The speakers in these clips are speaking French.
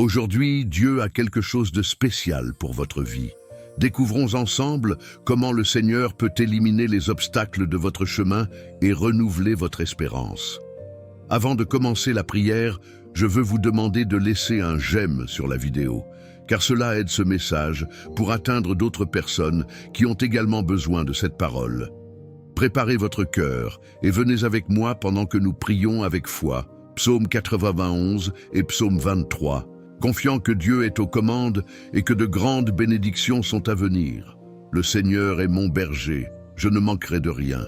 Aujourd'hui, Dieu a quelque chose de spécial pour votre vie. Découvrons ensemble comment le Seigneur peut éliminer les obstacles de votre chemin et renouveler votre espérance. Avant de commencer la prière, je veux vous demander de laisser un j'aime sur la vidéo, car cela aide ce message pour atteindre d'autres personnes qui ont également besoin de cette parole. Préparez votre cœur et venez avec moi pendant que nous prions avec foi, Psaume 91 et Psaume 23, confiant que Dieu est aux commandes et que de grandes bénédictions sont à venir. Le Seigneur est mon berger, je ne manquerai de rien.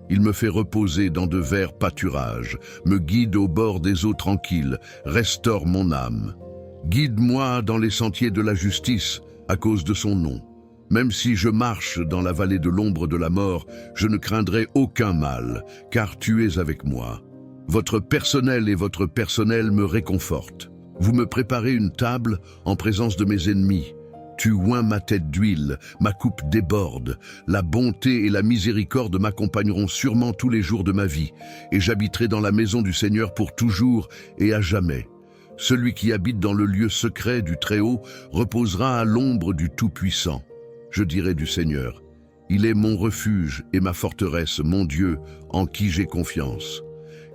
Il me fait reposer dans de verts pâturages, me guide au bord des eaux tranquilles, restaure mon âme. Guide-moi dans les sentiers de la justice à cause de son nom. Même si je marche dans la vallée de l'ombre de la mort, je ne craindrai aucun mal, car tu es avec moi. Votre personnel et votre personnel me réconfortent. Vous me préparez une table en présence de mes ennemis. Tu oins ma tête d'huile, ma coupe déborde. La bonté et la miséricorde m'accompagneront sûrement tous les jours de ma vie, et j'habiterai dans la maison du Seigneur pour toujours et à jamais. Celui qui habite dans le lieu secret du Très-Haut reposera à l'ombre du Tout-Puissant. Je dirai du Seigneur, il est mon refuge et ma forteresse, mon Dieu, en qui j'ai confiance.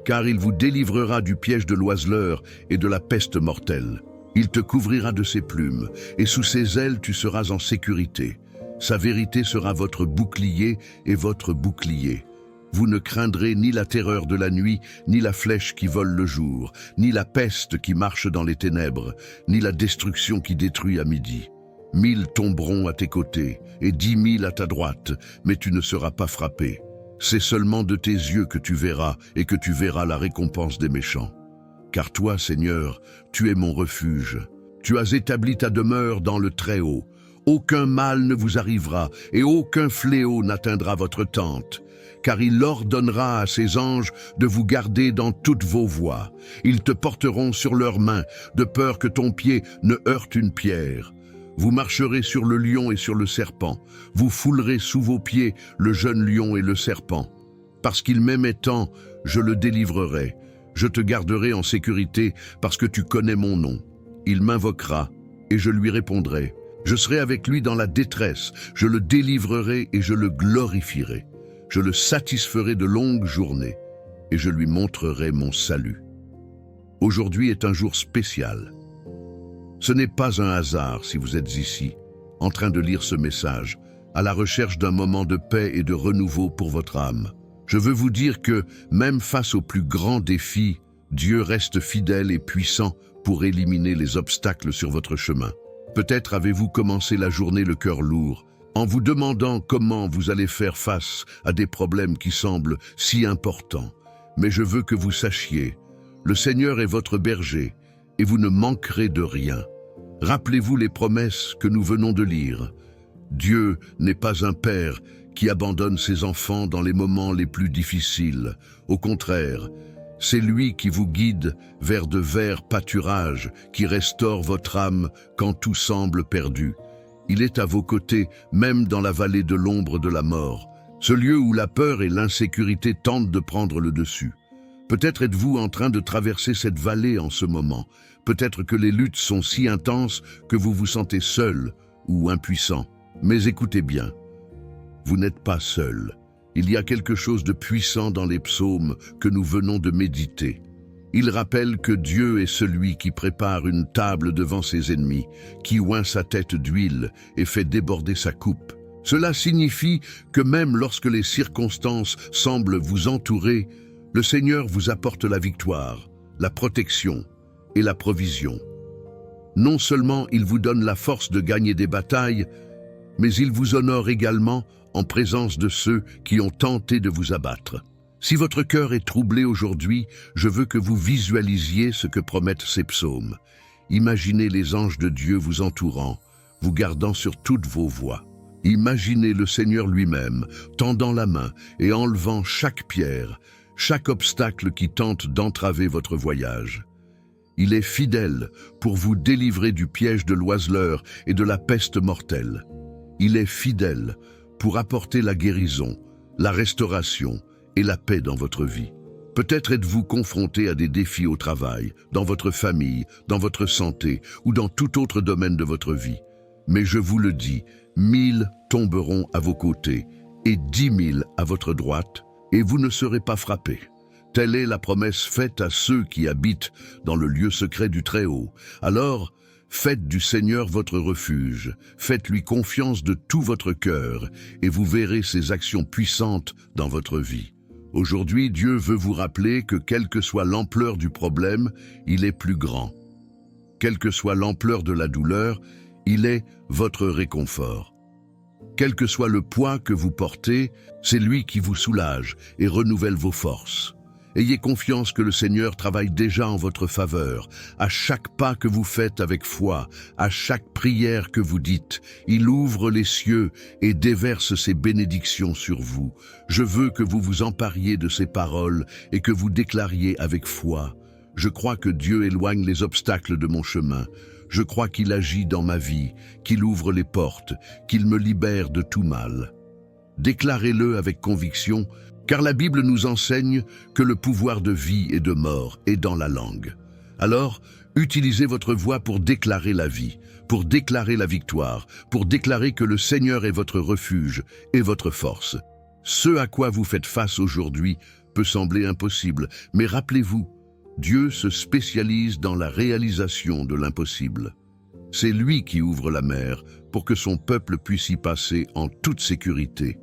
Car il vous délivrera du piège de l'oiseleur et de la peste mortelle. Il te couvrira de ses plumes, et sous ses ailes tu seras en sécurité. Sa vérité sera votre bouclier et votre bouclier. Vous ne craindrez ni la terreur de la nuit, ni la flèche qui vole le jour, ni la peste qui marche dans les ténèbres, ni la destruction qui détruit à midi. 1000 tomberont à tes côtés, et 10 000 à ta droite, mais tu ne seras pas frappé. C'est seulement de tes yeux que tu verras, et que tu verras la récompense des méchants. Car toi, Seigneur, tu es mon refuge. Tu as établi ta demeure dans le Très-Haut. Aucun mal ne vous arrivera, et aucun fléau n'atteindra votre tente. Car il ordonnera à ses anges de vous garder dans toutes vos voies. Ils te porteront sur leurs mains, de peur que ton pied ne heurte une pierre. Vous marcherez sur le lion et sur le serpent. Vous foulerez sous vos pieds le jeune lion et le serpent. Parce qu'il m'aimait tant, je le délivrerai. Je te garderai en sécurité parce que tu connais mon nom. Il m'invoquera et je lui répondrai. Je serai avec lui dans la détresse. Je le délivrerai et je le glorifierai. Je le satisferai de longues journées et je lui montrerai mon salut. Aujourd'hui est un jour spécial. Ce n'est pas un hasard si vous êtes ici, en train de lire ce message, à la recherche d'un moment de paix et de renouveau pour votre âme. Je veux vous dire que, même face aux plus grands défis, Dieu reste fidèle et puissant pour éliminer les obstacles sur votre chemin. Peut-être avez-vous commencé la journée le cœur lourd, en vous demandant comment vous allez faire face à des problèmes qui semblent si importants. Mais je veux que vous sachiez, le Seigneur est votre berger, et vous ne manquerez de rien. Rappelez-vous les promesses que nous venons de lire. Dieu n'est pas un père qui abandonne ses enfants dans les moments les plus difficiles. Au contraire, c'est lui qui vous guide vers de verts pâturages, qui restaure votre âme quand tout semble perdu. Il est à vos côtés, même dans la vallée de l'ombre de la mort, ce lieu où la peur et l'insécurité tentent de prendre le dessus. Peut-être êtes-vous en train de traverser cette vallée en ce moment. Peut-être que les luttes sont si intenses que vous vous sentez seul ou impuissant. Mais écoutez bien, vous n'êtes pas seul. Il y a quelque chose de puissant dans les psaumes que nous venons de méditer. Il rappelle que Dieu est celui qui prépare une table devant ses ennemis, qui oint sa tête d'huile et fait déborder sa coupe. Cela signifie que même lorsque les circonstances semblent vous entourer, le Seigneur vous apporte la victoire, la protection et la provision. Non seulement il vous donne la force de gagner des batailles, mais il vous honore également en présence de ceux qui ont tenté de vous abattre. Si votre cœur est troublé aujourd'hui, je veux que vous visualisiez ce que promettent ces psaumes. Imaginez les anges de Dieu vous entourant, vous gardant sur toutes vos voies. Imaginez le Seigneur lui-même, tendant la main et enlevant chaque pierre, chaque obstacle qui tente d'entraver votre voyage. Il est fidèle pour vous délivrer du piège de l'oiseleur et de la peste mortelle. Il est fidèle pour apporter la guérison, la restauration et la paix dans votre vie. Peut-être êtes-vous confronté à des défis au travail, dans votre famille, dans votre santé ou dans tout autre domaine de votre vie. Mais je vous le dis, 1000 tomberont à vos côtés et 10 000 à votre droite, et vous ne serez pas frappés. Telle est la promesse faite à ceux qui habitent dans le lieu secret du Très-Haut. Alors, faites du Seigneur votre refuge, faites-lui confiance de tout votre cœur, et vous verrez ses actions puissantes dans votre vie. Aujourd'hui, Dieu veut vous rappeler que quelle que soit l'ampleur du problème, il est plus grand. Quelle que soit l'ampleur de la douleur, il est votre réconfort. Quel que soit le poids que vous portez, c'est lui qui vous soulage et renouvelle vos forces. Ayez confiance que le Seigneur travaille déjà en votre faveur. À chaque pas que vous faites avec foi, à chaque prière que vous dites, il ouvre les cieux et déverse ses bénédictions sur vous. Je veux que vous vous empariez de ces paroles et que vous déclariez avec foi: je crois que Dieu éloigne les obstacles de mon chemin. Je crois qu'il agit dans ma vie, qu'il ouvre les portes, qu'il me libère de tout mal. Déclarez-le avec conviction, car la Bible nous enseigne que le pouvoir de vie et de mort est dans la langue. Alors, utilisez votre voix pour déclarer la vie, pour déclarer la victoire, pour déclarer que le Seigneur est votre refuge et votre force. Ce à quoi vous faites face aujourd'hui peut sembler impossible, mais rappelez-vous, Dieu se spécialise dans la réalisation de l'impossible. C'est lui qui ouvre la mer pour que son peuple puisse y passer en toute sécurité.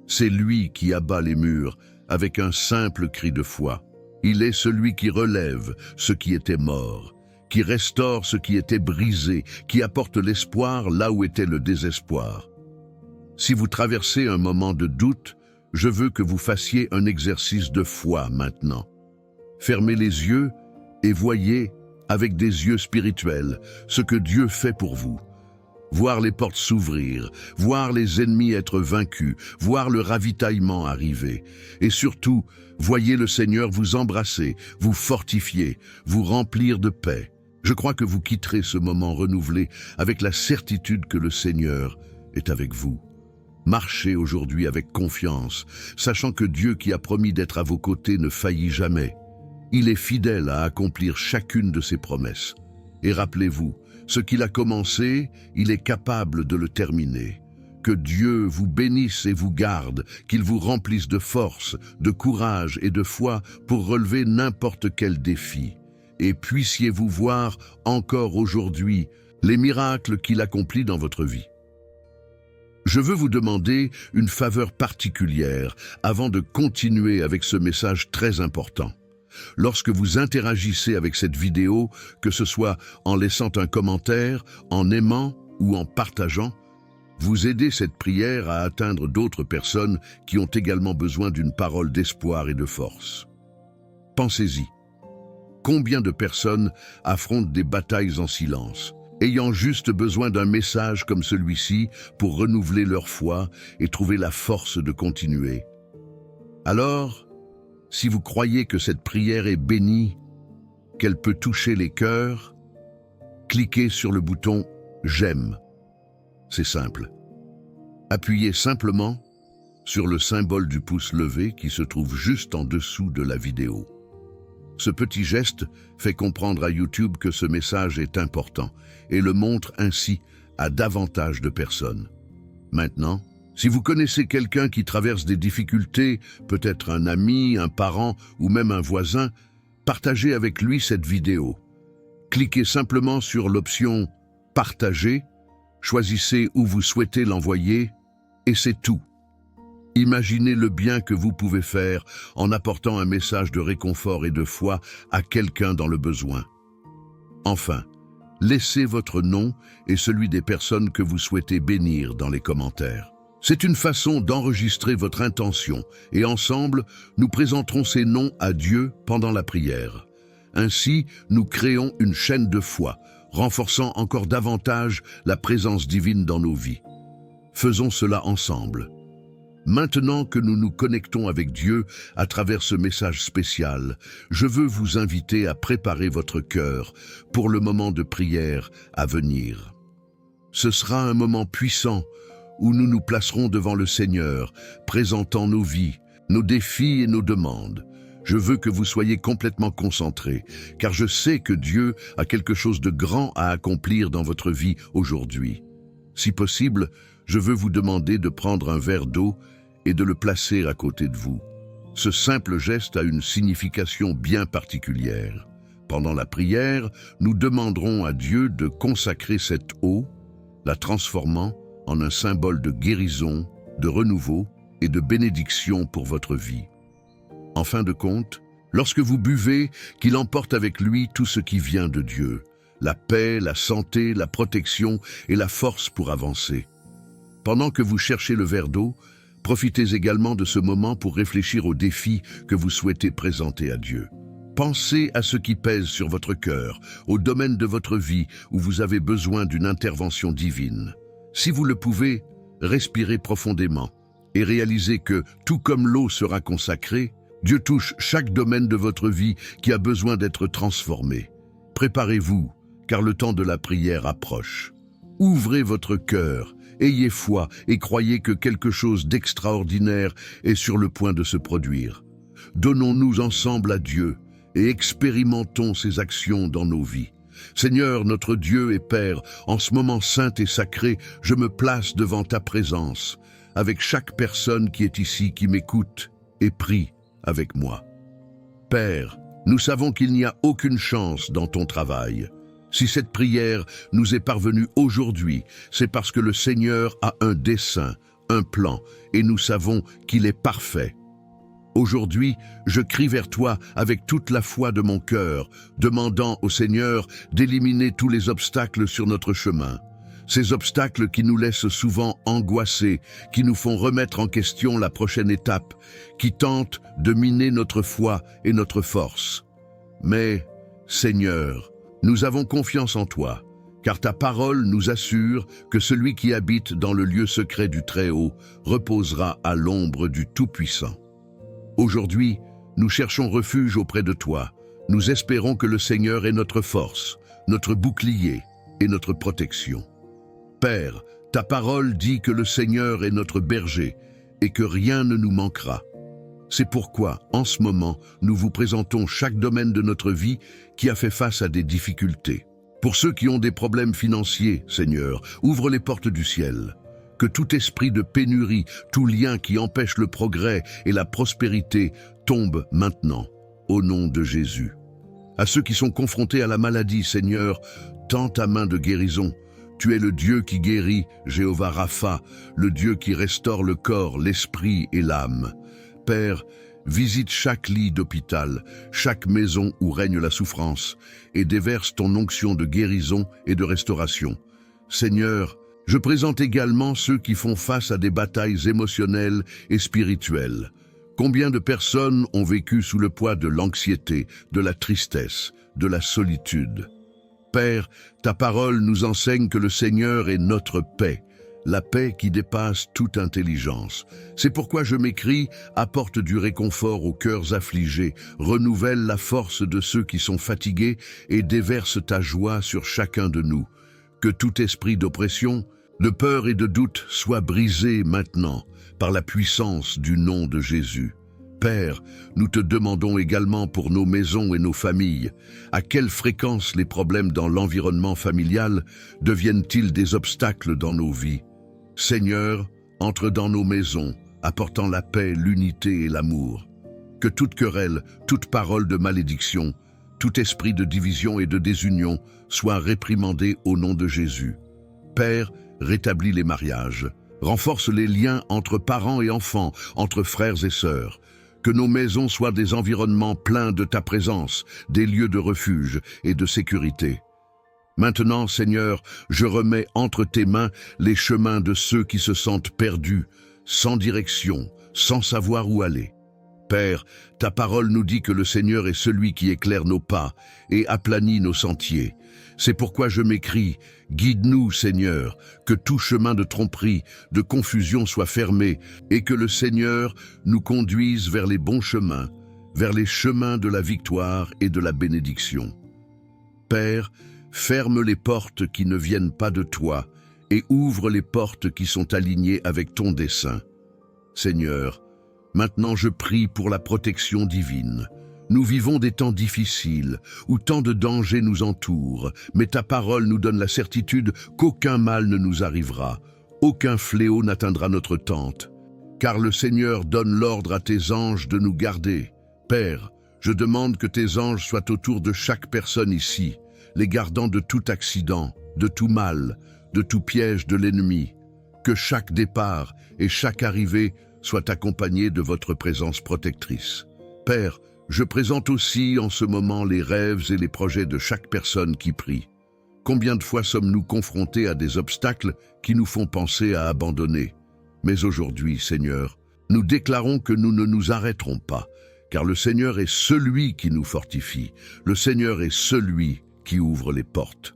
C'est lui qui abat les murs avec un simple cri de foi. Il est celui qui relève ce qui était mort, qui restaure ce qui était brisé, qui apporte l'espoir là où était le désespoir. Si vous traversez un moment de doute, je veux que vous fassiez un exercice de foi maintenant. Fermez les yeux et voyez, avec des yeux spirituels, ce que Dieu fait pour vous. Voir les portes s'ouvrir, voir les ennemis être vaincus, voir le ravitaillement arriver. Et surtout, voyez le Seigneur vous embrasser, vous fortifier, vous remplir de paix. Je crois que vous quitterez ce moment renouvelé avec la certitude que le Seigneur est avec vous. Marchez aujourd'hui avec confiance, sachant que Dieu qui a promis d'être à vos côtés ne faillit jamais. Il est fidèle à accomplir chacune de ses promesses. Et rappelez-vous, ce qu'il a commencé, il est capable de le terminer. Que Dieu vous bénisse et vous garde, qu'il vous remplisse de force, de courage et de foi pour relever n'importe quel défi. Et puissiez-vous voir encore aujourd'hui les miracles qu'il accomplit dans votre vie. Je veux vous demander une faveur particulière avant de continuer avec ce message très important. Lorsque vous interagissez avec cette vidéo, que ce soit en laissant un commentaire, en aimant ou en partageant, vous aidez cette prière à atteindre d'autres personnes qui ont également besoin d'une parole d'espoir et de force. Pensez-y. Combien de personnes affrontent des batailles en silence, ayant juste besoin d'un message comme celui-ci pour renouveler leur foi et trouver la force de continuer? Alors, si vous croyez que cette prière est bénie, qu'elle peut toucher les cœurs, cliquez sur le bouton « J'aime ». C'est simple. Appuyez simplement sur le symbole du pouce levé qui se trouve juste en dessous de la vidéo. Ce petit geste fait comprendre à YouTube que ce message est important et le montre ainsi à davantage de personnes. Maintenant, si vous connaissez quelqu'un qui traverse des difficultés, peut-être un ami, un parent ou même un voisin, partagez avec lui cette vidéo. Cliquez simplement sur l'option « Partager », choisissez où vous souhaitez l'envoyer et c'est tout. Imaginez le bien que vous pouvez faire en apportant un message de réconfort et de foi à quelqu'un dans le besoin. Enfin, laissez votre nom et celui des personnes que vous souhaitez bénir dans les commentaires. C'est une façon d'enregistrer votre intention et ensemble, nous présenterons ces noms à Dieu pendant la prière. Ainsi, nous créons une chaîne de foi, renforçant encore davantage la présence divine dans nos vies. Faisons cela ensemble. Maintenant que nous nous connectons avec Dieu à travers ce message spécial, je veux vous inviter à préparer votre cœur pour le moment de prière à venir. Ce sera un moment puissant où nous nous placerons devant le Seigneur, présentant nos vies, nos défis et nos demandes. Je veux que vous soyez complètement concentrés, car je sais que Dieu a quelque chose de grand à accomplir dans votre vie aujourd'hui. Si possible, je veux vous demander de prendre un verre d'eau et de le placer à côté de vous. Ce simple geste a une signification bien particulière. Pendant la prière, nous demanderons à Dieu de consacrer cette eau, la transformant en un symbole de guérison, de renouveau et de bénédiction pour votre vie. En fin de compte, lorsque vous buvez, qu'il emporte avec lui tout ce qui vient de Dieu, la paix, la santé, la protection et la force pour avancer. Pendant que vous cherchez le verre d'eau, profitez également de ce moment pour réfléchir aux défis que vous souhaitez présenter à Dieu. Pensez à ce qui pèse sur votre cœur, au domaine de votre vie où vous avez besoin d'une intervention divine. Si vous le pouvez, respirez profondément et réalisez que, tout comme l'eau sera consacrée, Dieu touche chaque domaine de votre vie qui a besoin d'être transformé. Préparez-vous, car le temps de la prière approche. Ouvrez votre cœur, ayez foi et croyez que quelque chose d'extraordinaire est sur le point de se produire. Donnons-nous ensemble à Dieu et expérimentons ses actions dans nos vies. Seigneur, notre Dieu et Père, en ce moment saint et sacré, je me place devant ta présence, avec chaque personne qui est ici, qui m'écoute et prie avec moi. Père, nous savons qu'il n'y a aucune chance dans ton travail. Si cette prière nous est parvenue aujourd'hui, c'est parce que le Seigneur a un dessein, un plan, et nous savons qu'il est parfait. Aujourd'hui, je crie vers toi avec toute la foi de mon cœur, demandant au Seigneur d'éliminer tous les obstacles sur notre chemin. Ces obstacles qui nous laissent souvent angoissés, qui nous font remettre en question la prochaine étape, qui tentent de miner notre foi et notre force. Mais, Seigneur, nous avons confiance en toi, car ta parole nous assure que celui qui habite dans le lieu secret du Très-Haut reposera à l'ombre du Tout-Puissant. Aujourd'hui, nous cherchons refuge auprès de toi. Nous espérons que le Seigneur est notre force, notre bouclier et notre protection. Père, ta parole dit que le Seigneur est notre berger et que rien ne nous manquera. C'est pourquoi, en ce moment, nous vous présentons chaque domaine de notre vie qui a fait face à des difficultés. Pour ceux qui ont des problèmes financiers, Seigneur, ouvre les portes du ciel. Que tout esprit de pénurie, tout lien qui empêche le progrès et la prospérité tombe maintenant, au nom de Jésus. À ceux qui sont confrontés à la maladie, Seigneur, tends ta main de guérison. Tu es le Dieu qui guérit, Jéhovah Rapha, le Dieu qui restaure le corps, l'esprit et l'âme. Père, visite chaque lit d'hôpital, chaque maison où règne la souffrance, et déverse ton onction de guérison et de restauration. Seigneur, je présente également ceux qui font face à des batailles émotionnelles et spirituelles. Combien de personnes ont vécu sous le poids de l'anxiété, de la tristesse, de la solitude? Père, ta parole nous enseigne que le Seigneur est notre paix, la paix qui dépasse toute intelligence. C'est pourquoi je m'écris, apporte du réconfort aux cœurs affligés, renouvelle la force de ceux qui sont fatigués et déverse ta joie sur chacun de nous. Que tout esprit d'oppression, de peur et de doute soit brisé maintenant par la puissance du nom de Jésus. Père, nous te demandons également pour nos maisons et nos familles, à quelle fréquence les problèmes dans l'environnement familial deviennent-ils des obstacles dans nos vies? Seigneur, entre dans nos maisons, apportant la paix, l'unité et l'amour. Que toute querelle, toute parole de malédiction, tout esprit de division et de désunion soit réprimandé au nom de Jésus. Père, rétablis les mariages, renforce les liens entre parents et enfants, entre frères et sœurs. Que nos maisons soient des environnements pleins de ta présence, des lieux de refuge et de sécurité. Maintenant, Seigneur, je remets entre tes mains les chemins de ceux qui se sentent perdus, sans direction, sans savoir où aller. Père, ta parole nous dit que le Seigneur est celui qui éclaire nos pas et aplanit nos sentiers. C'est pourquoi je m'écris, guide-nous, Seigneur, que tout chemin de tromperie, de confusion soit fermé et que le Seigneur nous conduise vers les bons chemins, vers les chemins de la victoire et de la bénédiction. Père, ferme les portes qui ne viennent pas de toi et ouvre les portes qui sont alignées avec ton dessein. Seigneur, maintenant je prie pour la protection divine. Nous vivons des temps difficiles, où tant de dangers nous entourent, mais ta parole nous donne la certitude qu'aucun mal ne nous arrivera, aucun fléau n'atteindra notre tente, car le Seigneur donne l'ordre à tes anges de nous garder. Père, je demande que tes anges soient autour de chaque personne ici, les gardant de tout accident, de tout mal, de tout piège de l'ennemi, que chaque départ et chaque arrivée soient accompagnés de votre présence protectrice. Père, je présente aussi en ce moment les rêves et les projets de chaque personne qui prie. Combien de fois sommes-nous confrontés à des obstacles qui nous font penser à abandonner? Mais aujourd'hui, Seigneur, nous déclarons que nous ne nous arrêterons pas, car le Seigneur est celui qui nous fortifie, le Seigneur est celui qui ouvre les portes.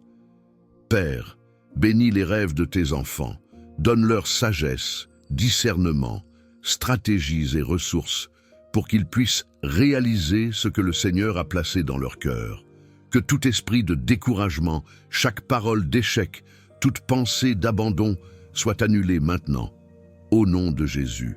Père, bénis les rêves de tes enfants, donne-leur sagesse, discernement, stratégies et ressources, pour qu'ils puissent réaliser ce que le Seigneur a placé dans leur cœur. Que tout esprit de découragement, chaque parole d'échec, toute pensée d'abandon soit annulée maintenant, au nom de Jésus.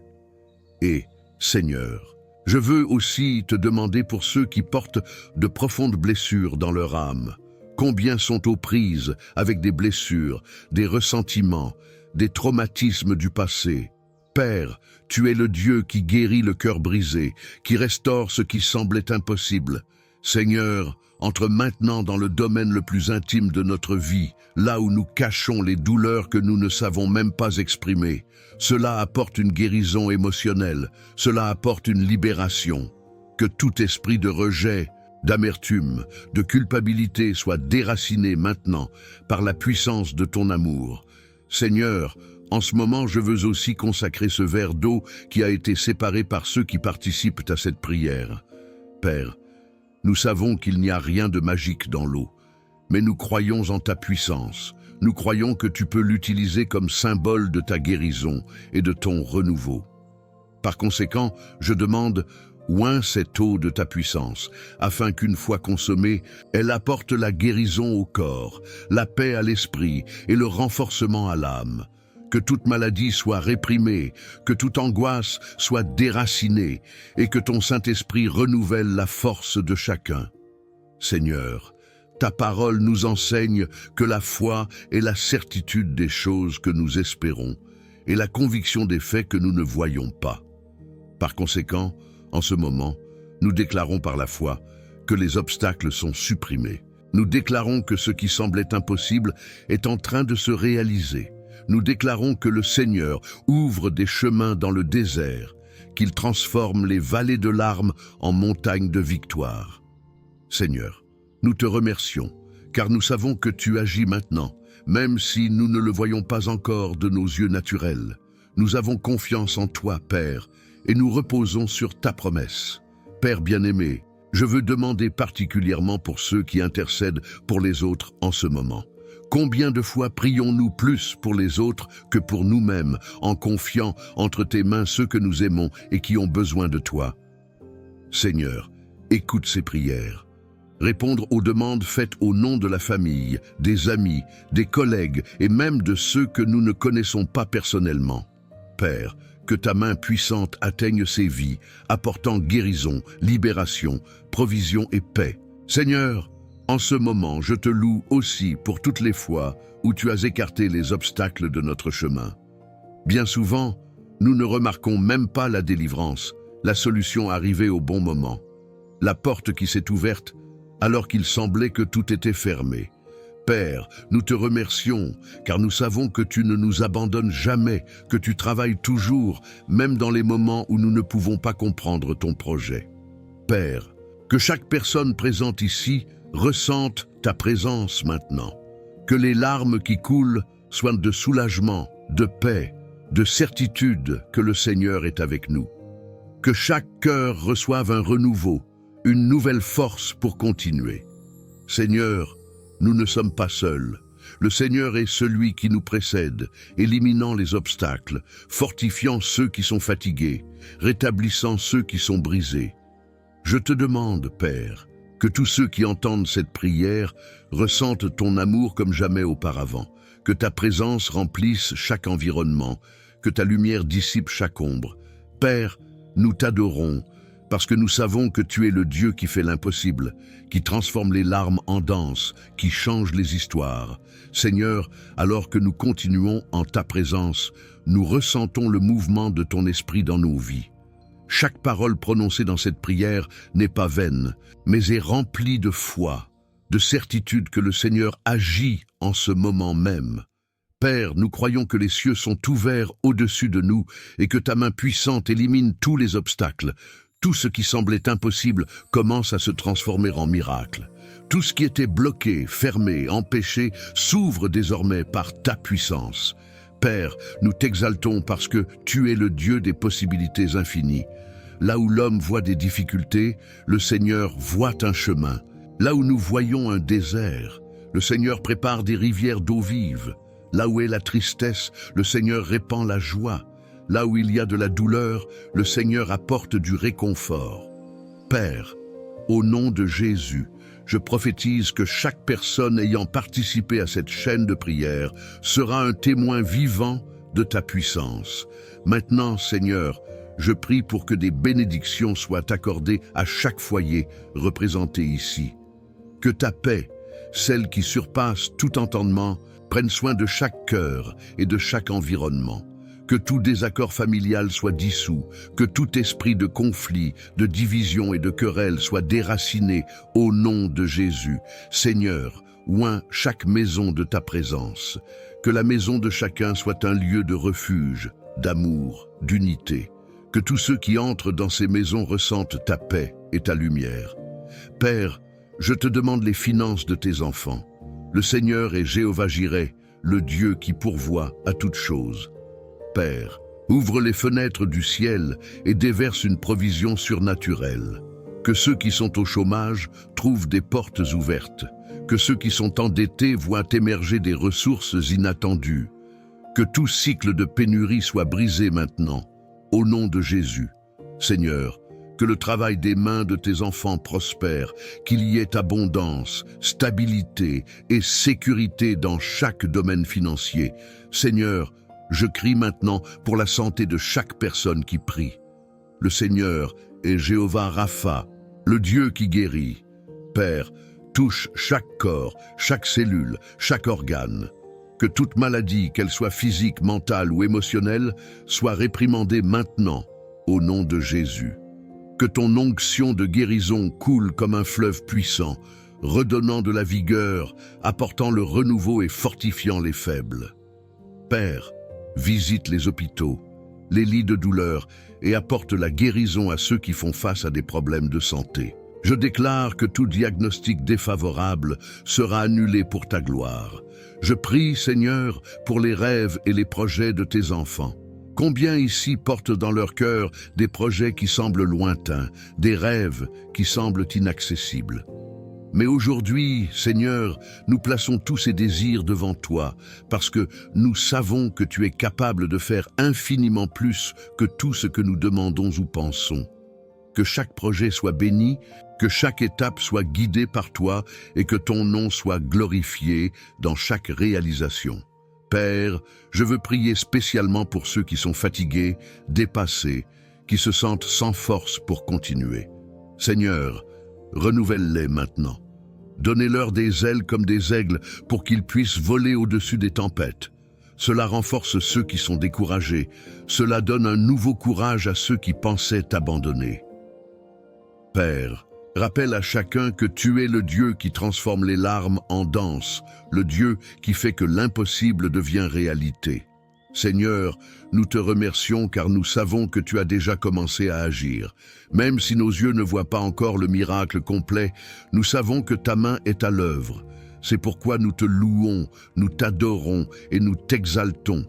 Et, Seigneur, je veux aussi te demander pour ceux qui portent de profondes blessures dans leur âme. Combien sont aux prises avec des blessures, des ressentiments, des traumatismes du passé. Père, tu es le Dieu qui guérit le cœur brisé, qui restaure ce qui semblait impossible. Seigneur, entre maintenant dans le domaine le plus intime de notre vie, là où nous cachons les douleurs que nous ne savons même pas exprimer. Cela apporte une guérison émotionnelle, cela apporte une libération. Que tout esprit de rejet, d'amertume, de culpabilité soit déraciné maintenant par la puissance de ton amour. Seigneur, en ce moment, je veux aussi consacrer ce verre d'eau qui a été séparé par ceux qui participent à cette prière. Père, nous savons qu'il n'y a rien de magique dans l'eau, mais nous croyons en ta puissance. Nous croyons que tu peux l'utiliser comme symbole de ta guérison et de ton renouveau. Par conséquent, je demande, oins cette eau de ta puissance, afin qu'une fois consommée, elle apporte la guérison au corps, la paix à l'esprit et le renforcement à l'âme. Que toute maladie soit réprimée, que toute angoisse soit déracinée, et que ton Saint-Esprit renouvelle la force de chacun. Seigneur, ta parole nous enseigne que la foi est la certitude des choses que nous espérons, et la conviction des faits que nous ne voyons pas. Par conséquent, en ce moment, nous déclarons par la foi que les obstacles sont supprimés. Nous déclarons que ce qui semblait impossible est en train de se réaliser. Nous déclarons que le Seigneur ouvre des chemins dans le désert, qu'il transforme les vallées de larmes en montagnes de victoire. Seigneur, nous te remercions, car nous savons que tu agis maintenant, même si nous ne le voyons pas encore de nos yeux naturels. Nous avons confiance en toi, Père, et nous reposons sur ta promesse. Père bien-aimé, je veux demander particulièrement pour ceux qui intercèdent pour les autres en ce moment. Combien de fois prions-nous plus pour les autres que pour nous-mêmes, en confiant entre tes mains ceux que nous aimons et qui ont besoin de toi? Seigneur, écoute ces prières. Répondre aux demandes faites au nom de la famille, des amis, des collègues et même de ceux que nous ne connaissons pas personnellement. Père, que ta main puissante atteigne ces vies, apportant guérison, libération, provision et paix. Seigneur, en ce moment, je te loue aussi pour toutes les fois où tu as écarté les obstacles de notre chemin. Bien souvent, nous ne remarquons même pas la délivrance, la solution arrivée au bon moment, la porte qui s'est ouverte alors qu'il semblait que tout était fermé. Père, nous te remercions, car nous savons que tu ne nous abandonnes jamais, que tu travailles toujours, même dans les moments où nous ne pouvons pas comprendre ton projet. Père, que chaque personne présente ici ressente ta présence maintenant. Que les larmes qui coulent soient de soulagement, de paix, de certitude que le Seigneur est avec nous. Que chaque cœur reçoive un renouveau, une nouvelle force pour continuer. Seigneur, nous ne sommes pas seuls. Le Seigneur est celui qui nous précède, éliminant les obstacles, fortifiant ceux qui sont fatigués, rétablissant ceux qui sont brisés. Je te demande, Père, que tous ceux qui entendent cette prière ressentent ton amour comme jamais auparavant, que ta présence remplisse chaque environnement, que ta lumière dissipe chaque ombre. Père, nous t'adorons, parce que nous savons que tu es le Dieu qui fait l'impossible, qui transforme les larmes en danse, qui change les histoires. Seigneur, alors que nous continuons en ta présence, nous ressentons le mouvement de ton esprit dans nos vies. Chaque parole prononcée dans cette prière n'est pas vaine, mais est remplie de foi, de certitude que le Seigneur agit en ce moment même. Père, nous croyons que les cieux sont ouverts au-dessus de nous et que ta main puissante élimine tous les obstacles. Tout ce qui semblait impossible commence à se transformer en miracle. Tout ce qui était bloqué, fermé, empêché, s'ouvre désormais par ta puissance. Père, nous t'exaltons parce que tu es le Dieu des possibilités infinies. Là où l'homme voit des difficultés, le Seigneur voit un chemin. Là où nous voyons un désert, le Seigneur prépare des rivières d'eau vive. Là où est la tristesse, le Seigneur répand la joie. Là où il y a de la douleur, le Seigneur apporte du réconfort. Père, au nom de Jésus, je prophétise que chaque personne ayant participé à cette chaîne de prière sera un témoin vivant de ta puissance. Maintenant, Seigneur, je prie pour que des bénédictions soient accordées à chaque foyer représenté ici. Que ta paix, celle qui surpasse tout entendement, prenne soin de chaque cœur et de chaque environnement. Que tout désaccord familial soit dissous, que tout esprit de conflit, de division et de querelle soit déraciné au nom de Jésus. Seigneur, oins chaque maison de ta présence. Que la maison de chacun soit un lieu de refuge, d'amour, d'unité. Que tous ceux qui entrent dans ces maisons ressentent ta paix et ta lumière. Père, je te demande les finances de tes enfants. Le Seigneur est Jéhovah-Jireh, le Dieu qui pourvoit à toutes choses. Père, ouvre les fenêtres du ciel et déverse une provision surnaturelle. Que ceux qui sont au chômage trouvent des portes ouvertes. Que ceux qui sont endettés voient émerger des ressources inattendues. Que tout cycle de pénurie soit brisé maintenant, au nom de Jésus. Seigneur, que le travail des mains de tes enfants prospère, qu'il y ait abondance, stabilité et sécurité dans chaque domaine financier. Seigneur, je crie maintenant pour la santé de chaque personne qui prie. Le Seigneur est Jéhovah Rapha, le Dieu qui guérit. Père, touche chaque corps, chaque cellule, chaque organe. Que toute maladie, qu'elle soit physique, mentale ou émotionnelle, soit réprimandée maintenant, au nom de Jésus. Que ton onction de guérison coule comme un fleuve puissant, redonnant de la vigueur, apportant le renouveau et fortifiant les faibles. Père, visite les hôpitaux, les lits de douleur et apporte la guérison à ceux qui font face à des problèmes de santé. Je déclare que tout diagnostic défavorable sera annulé pour ta gloire. Je prie, Seigneur, pour les rêves et les projets de tes enfants. Combien ici portent dans leur cœur des projets qui semblent lointains, des rêves qui semblent inaccessibles. Mais aujourd'hui, Seigneur, nous plaçons tous ces désirs devant toi, parce que nous savons que tu es capable de faire infiniment plus que tout ce que nous demandons ou pensons. Que chaque projet soit béni, que chaque étape soit guidée par toi et que ton nom soit glorifié dans chaque réalisation. Père, je veux prier spécialement pour ceux qui sont fatigués, dépassés, qui se sentent sans force pour continuer. Seigneur, renouvelle-les maintenant. Donnez-leur des ailes comme des aigles pour qu'ils puissent voler au-dessus des tempêtes. Cela renforce ceux qui sont découragés. Cela donne un nouveau courage à ceux qui pensaient abandonner. Père, rappelle à chacun que tu es le Dieu qui transforme les larmes en danse, le Dieu qui fait que l'impossible devient réalité. Seigneur, nous te remercions car nous savons que tu as déjà commencé à agir. Même si nos yeux ne voient pas encore le miracle complet, nous savons que ta main est à l'œuvre. C'est pourquoi nous te louons, nous t'adorons et nous t'exaltons.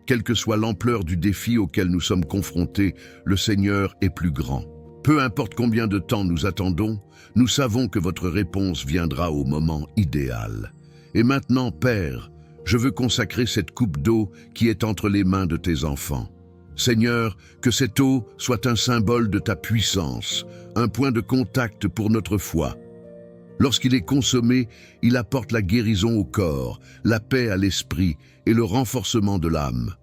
Quelle que soit l'ampleur du défi auquel nous sommes confrontés, le Seigneur est plus grand. Peu importe combien de temps nous attendons, nous savons que votre réponse viendra au moment idéal. Et maintenant, Père, je veux consacrer cette coupe d'eau qui est entre les mains de tes enfants. Seigneur, que cette eau soit un symbole de ta puissance, un point de contact pour notre foi. Lorsqu'il est consommé, il apporte la guérison au corps, la paix à l'esprit et le renforcement de l'âme.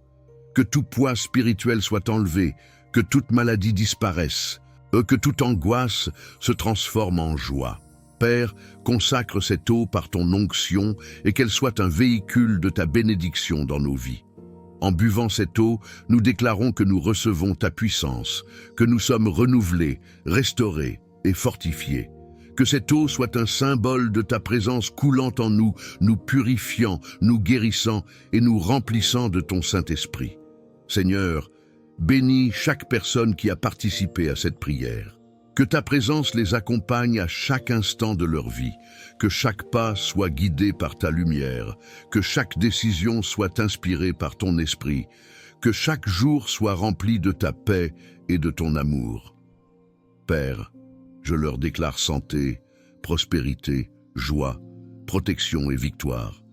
Que tout poids spirituel soit enlevé, que toute maladie disparaisse. Que toute angoisse se transforme en joie. Père, consacre cette eau par ton onction et qu'elle soit un véhicule de ta bénédiction dans nos vies. En buvant cette eau, nous déclarons que nous recevons ta puissance, que nous sommes renouvelés, restaurés et fortifiés. Que cette eau soit un symbole de ta présence coulant en nous, nous purifiant, nous guérissant et nous remplissant de ton Saint-Esprit. Seigneur, bénis chaque personne qui a participé à cette prière. Que ta présence les accompagne à chaque instant de leur vie, que chaque pas soit guidé par ta lumière, que chaque décision soit inspirée par ton esprit, que chaque jour soit rempli de ta paix et de ton amour. Père, je leur déclare santé, prospérité, joie, protection et victoire.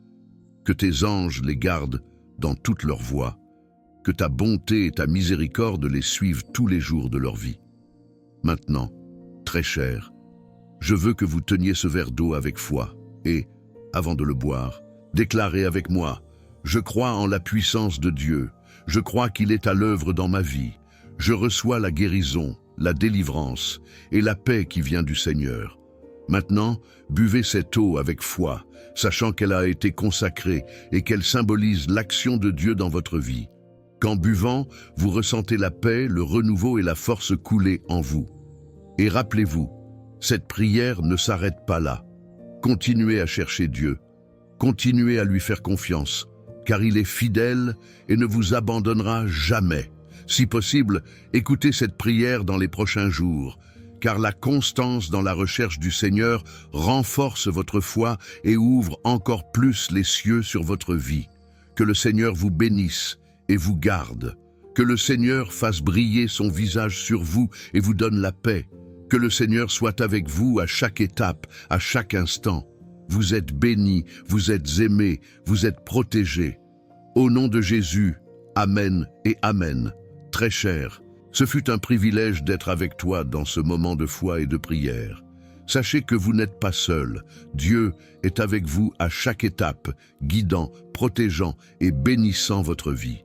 Que tes anges les gardent dans toutes leurs voies, que ta bonté et ta miséricorde les suivent tous les jours de leur vie. Maintenant, très cher, je veux que vous teniez ce verre d'eau avec foi et, avant de le boire, déclarez avec moi: je crois en la puissance de Dieu, je crois qu'il est à l'œuvre dans ma vie, je reçois la guérison, la délivrance et la paix qui vient du Seigneur. Maintenant, buvez cette eau avec foi, sachant qu'elle a été consacrée et qu'elle symbolise l'action de Dieu dans votre vie. Qu'en buvant, vous ressentez la paix, le renouveau et la force couler en vous. Et rappelez-vous, cette prière ne s'arrête pas là. Continuez à chercher Dieu, continuez à lui faire confiance, car il est fidèle et ne vous abandonnera jamais. Si possible, écoutez cette prière dans les prochains jours, car la constance dans la recherche du Seigneur renforce votre foi et ouvre encore plus les cieux sur votre vie. Que le Seigneur vous bénisse et vous garde. Que le Seigneur fasse briller son visage sur vous et vous donne la paix. Que le Seigneur soit avec vous à chaque étape, à chaque instant. Vous êtes bénis, vous êtes aimés, vous êtes protégés. Au nom de Jésus, Amen et Amen. Très cher, ce fut un privilège d'être avec toi dans ce moment de foi et de prière. Sachez que vous n'êtes pas seul. Dieu est avec vous à chaque étape, guidant, protégeant et bénissant votre vie.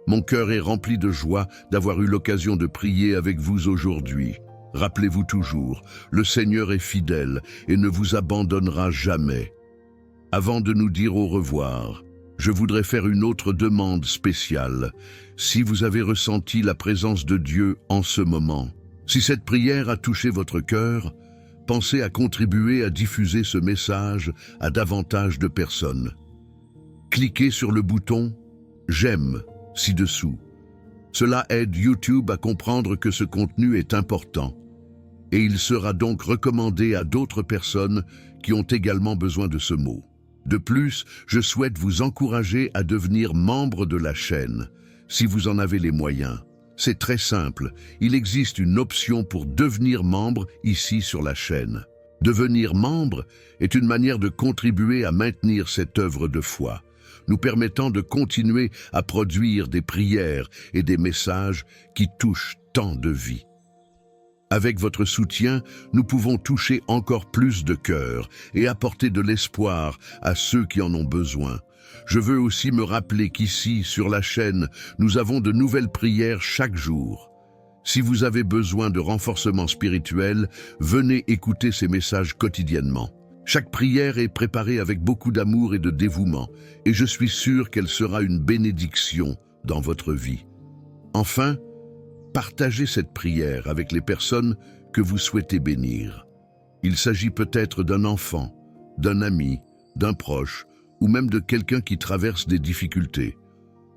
Mon cœur est rempli de joie d'avoir eu l'occasion de prier avec vous aujourd'hui. Rappelez-vous toujours, le Seigneur est fidèle et ne vous abandonnera jamais. Avant de nous dire au revoir, je voudrais faire une autre demande spéciale. Si vous avez ressenti la présence de Dieu en ce moment, si cette prière a touché votre cœur, pensez à contribuer à diffuser ce message à davantage de personnes. Cliquez sur le bouton « J'aime » ci-dessous. Cela aide YouTube à comprendre que ce contenu est important et il sera donc recommandé à d'autres personnes qui ont également besoin de ce mot. De plus, je souhaite vous encourager à devenir membre de la chaîne, si vous en avez les moyens. C'est très simple, il existe une option pour devenir membre ici sur la chaîne. Devenir membre est une manière de contribuer à maintenir cette œuvre de foi, nous permettant de continuer à produire des prières et des messages qui touchent tant de vies. Avec votre soutien, nous pouvons toucher encore plus de cœurs et apporter de l'espoir à ceux qui en ont besoin. Je veux aussi me rappeler qu'ici, sur la chaîne, nous avons de nouvelles prières chaque jour. Si vous avez besoin de renforcement spirituel, venez écouter ces messages quotidiennement. Chaque prière est préparée avec beaucoup d'amour et de dévouement, et je suis sûr qu'elle sera une bénédiction dans votre vie. Enfin, partagez cette prière avec les personnes que vous souhaitez bénir. Il s'agit peut-être d'un enfant, d'un ami, d'un proche, ou même de quelqu'un qui traverse des difficultés.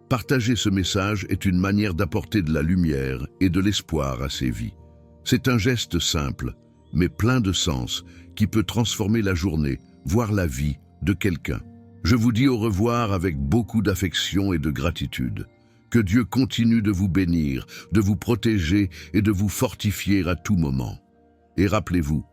Partager ce message est une manière d'apporter de la lumière et de l'espoir à ces vies. C'est un geste simple, mais plein de sens, qui peut transformer la journée, voire la vie, de quelqu'un. Je vous dis au revoir avec beaucoup d'affection et de gratitude. Que Dieu continue de vous bénir, de vous protéger et de vous fortifier à tout moment. Et rappelez-vous,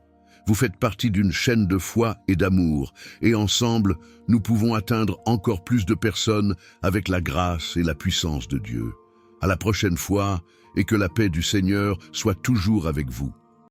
vous faites partie d'une chaîne de foi et d'amour, et ensemble, nous pouvons atteindre encore plus de personnes avec la grâce et la puissance de Dieu. À la prochaine fois, et que la paix du Seigneur soit toujours avec vous.